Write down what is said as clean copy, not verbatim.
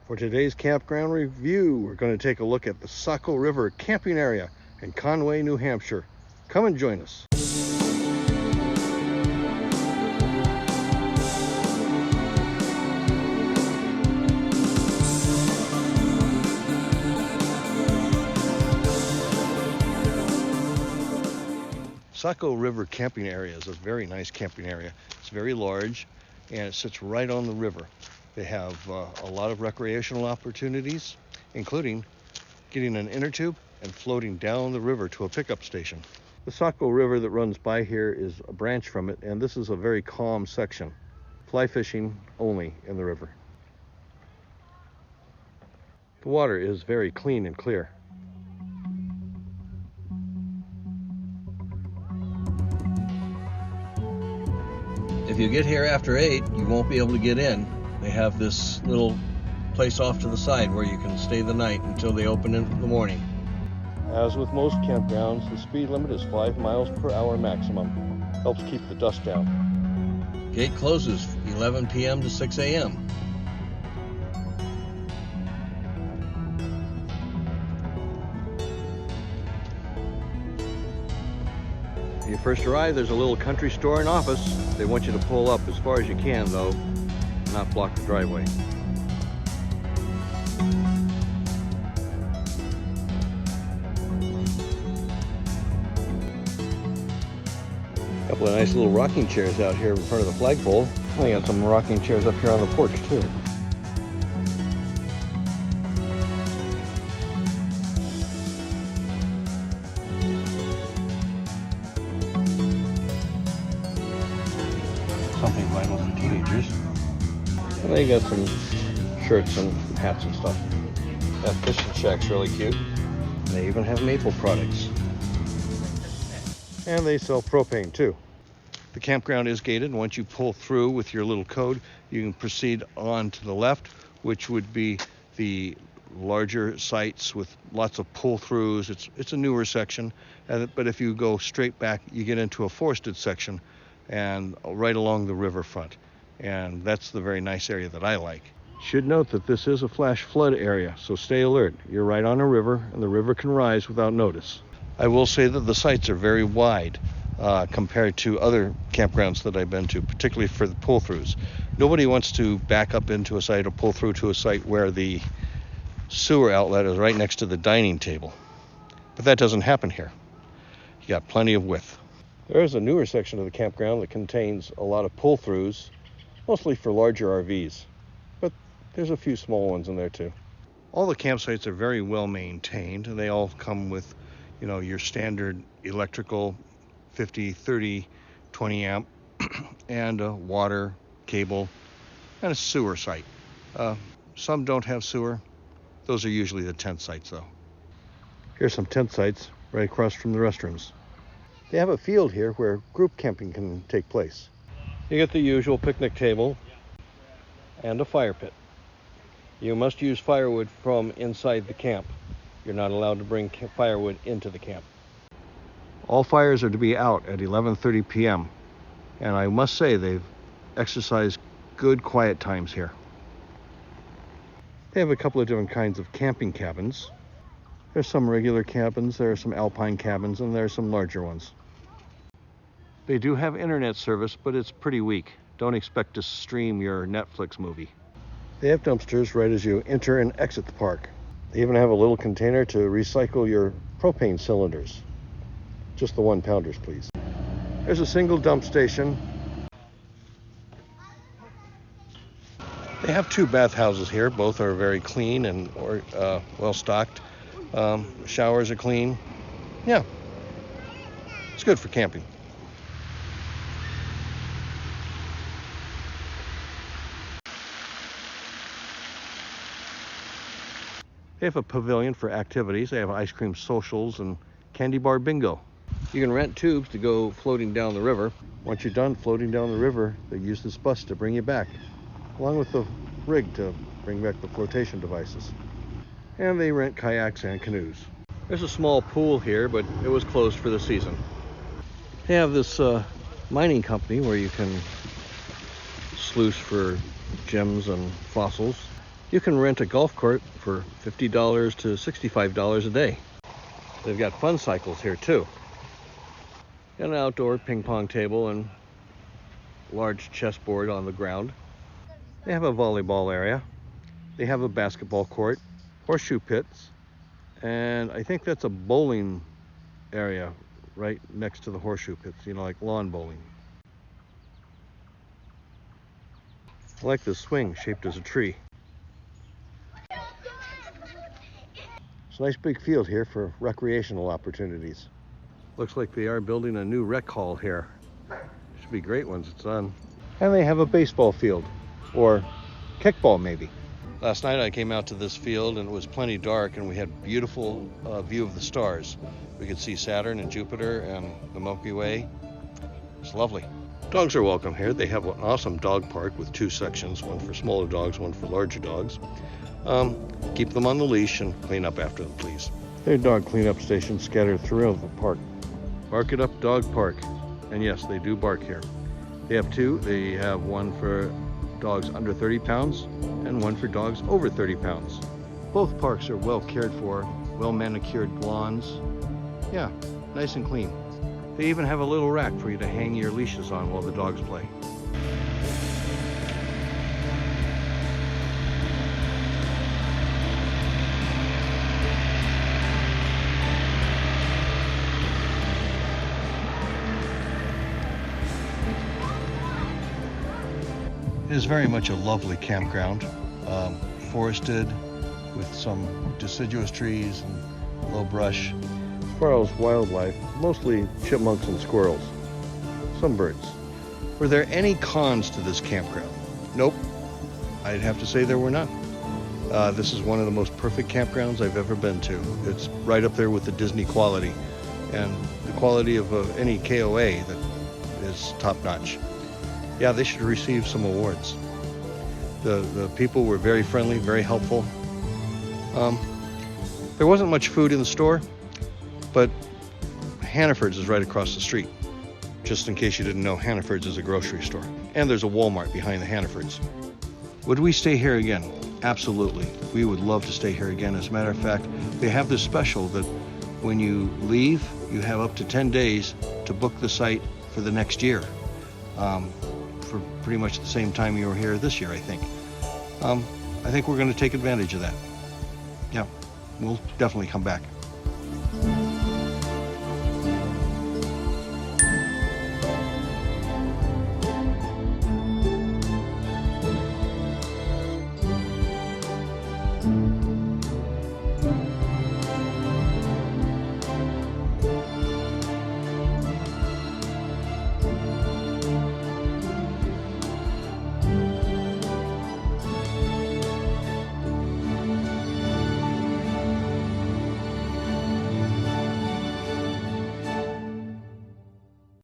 For today's campground review, we're going to take a look at the Saco River Camping Area in Conway, New Hampshire. Come and join us. Saco River Camping Area is a very nice camping area. It's very large and it sits right on the river. They have a lot of recreational opportunities, including getting an inner tube and floating down the river to a pickup station. The Saco River that runs by here is a branch from it, and this is a very calm section. Fly fishing only in the river. The water is very clean and clear. If you get here after 8, you won't be able to get in. They have this little place off to the side where you can stay the night until they open in the morning. As with most campgrounds, the speed limit is 5 miles per hour maximum. Helps keep the dust down. Gate closes 11 p.m. to 6 a.m. When you first arrive, there's a little country store and office. They want you to pull up as far as you can, though, not block the driveway. A couple of nice little rocking chairs out here in front of the flagpole. We got some rocking chairs up here on the porch too. Something vital for teenagers. And they got some shirts and hats and stuff. That fishing shack's really cute. They even have maple products. And they sell propane too. The campground is gated, and once you pull through with your little code, you can proceed on to the left, which would be the larger sites with lots of pull-throughs. It's a newer section, but if you go straight back, you get into a forested section and right along the riverfront. And that's the very nice area that I like. Should note that this is a flash flood area, so stay alert. You're right on a river, and the river can rise without notice. I will say that the sites are very wide compared to other campgrounds that I've been to, particularly for the pull-throughs. Nobody wants to back up into a site or pull through to a site where the sewer outlet is right next to the dining table. But that doesn't happen here. You got plenty of width. There is a newer section of the campground that contains a lot of pull-throughs, mostly for larger RVs, but there's a few small ones in there too. All the campsites are very well maintained, and they all come with, your standard electrical 50, 30, 20 amp and a water, cable, and a sewer site. Some don't have sewer. Those are usually the tent sites though. Here's some tent sites right across from the restrooms. They have a field here where group camping can take place. You get the usual picnic table and a fire pit. You must use firewood from inside the camp. You're not allowed to bring firewood into the camp. All fires are to be out at 11:30 p.m. And I must say they've exercised good quiet times here. They have a couple of different kinds of camping cabins. There's some regular cabins, there are some alpine cabins, and there are some larger ones. They do have internet service, but it's pretty weak. Don't expect to stream your Netflix movie. They have dumpsters right as you enter and exit the park. They even have a little container to recycle your propane cylinders. Just the 1-pounders, please. There's a single dump station. They have 2 bathhouses here. Both are very clean and well stocked. Showers are clean. Yeah, it's good for camping. They have a pavilion for activities. They have ice cream socials and candy bar bingo. You can rent tubes to go floating down the river. Once you're done floating down the river, they use this bus to bring you back, along with the rig to bring back the flotation devices. And they rent kayaks and canoes. There's a small pool here, but it was closed for the season. They have this mining company where you can sluice for gems and fossils. You can rent a golf cart for $50 to $65 a day. They've got fun cycles here too. An outdoor ping pong table and large chessboard on the ground. They have a volleyball area. They have a basketball court, horseshoe pits, and I think that's a bowling area right next to the horseshoe pits, you know, like lawn bowling. I like this swing shaped as a tree. It's a nice big field here for recreational opportunities. Looks like they are building a new rec hall here. Should be great once it's done. And they have a baseball field, or kickball maybe. Last night I came out to this field and it was plenty dark, and we had beautiful view of the stars. We could see Saturn and Jupiter and the Milky Way. It's lovely. Dogs are welcome here. They have an awesome dog park with two sections, one for smaller dogs, one for larger dogs. Keep them on the leash and clean up after them, please. There are dog cleanup stations scattered throughout the park. Bark It Up Dog Park. And yes, they do bark here. They have two. They have one for dogs under 30 pounds and one for dogs over 30 pounds. Both parks are well cared for, well manicured lawns. Yeah, nice and clean. They even have a little rack for you to hang your leashes on while the dogs play. It is very much a lovely campground, forested with some deciduous trees and low brush. As far as wildlife, mostly chipmunks and squirrels, some birds. Were there any cons to this campground? Nope, I'd have to say there were none. This is one of the most perfect campgrounds I've ever been to. It's right up there with the Disney quality, and the quality of any KOA that is top-notch. Yeah, they should receive some awards. The people were very friendly, very helpful. There wasn't much food in the store, but Hannaford's is right across the street. Just in case you didn't know, Hannaford's is a grocery store. And there's a Walmart behind the Hannaford's. Would we stay here again? Absolutely. We would love to stay here again. As a matter of fact, they have this special that when you leave, you have up to 10 days to book the site for the next year. For pretty much the same time you were here this year, I think. I think we're going to take advantage of that. Yeah, we'll definitely come back.